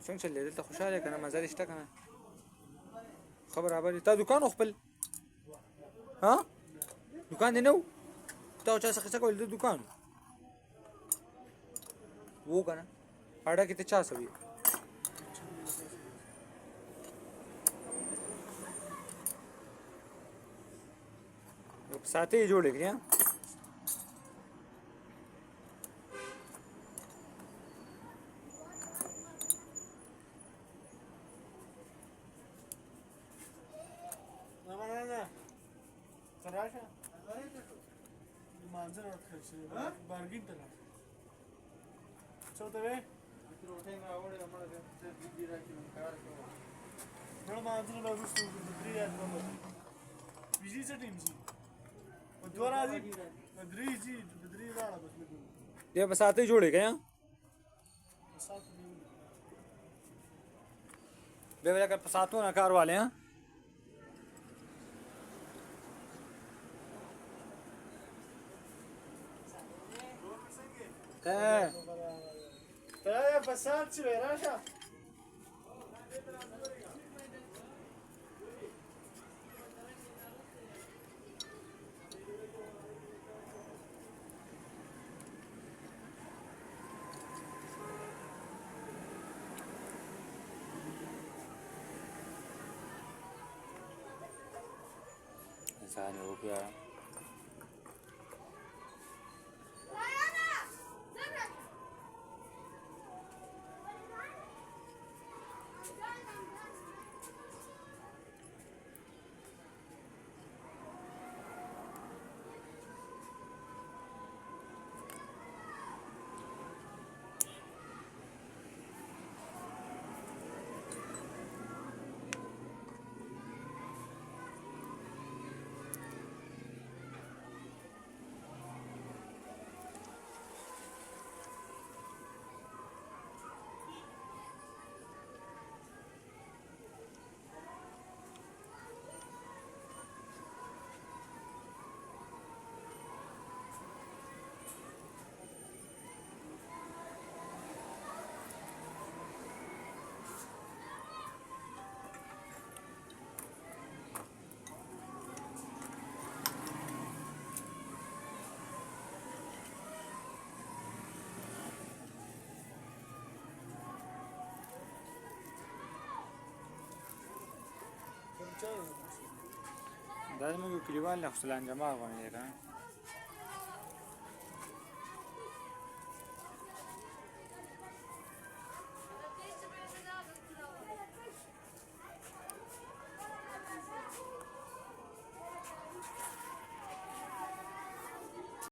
څنګه چلې دلته خوشاله کنه مزه شته کنه خبر خبرې تا دکان خپل ها دکان دی نو تا چا څه کول د دکان وو کنه اړه کې ته چا سوي साथे ही जोड़े क्या ये बस आते ही जोड़े क्या बेवजह कर फसातों ना कार वाले हैं तेरा बसात से राशा सारे हो गया दादा मैं क्लिवाल ने खुशलान जमा करने का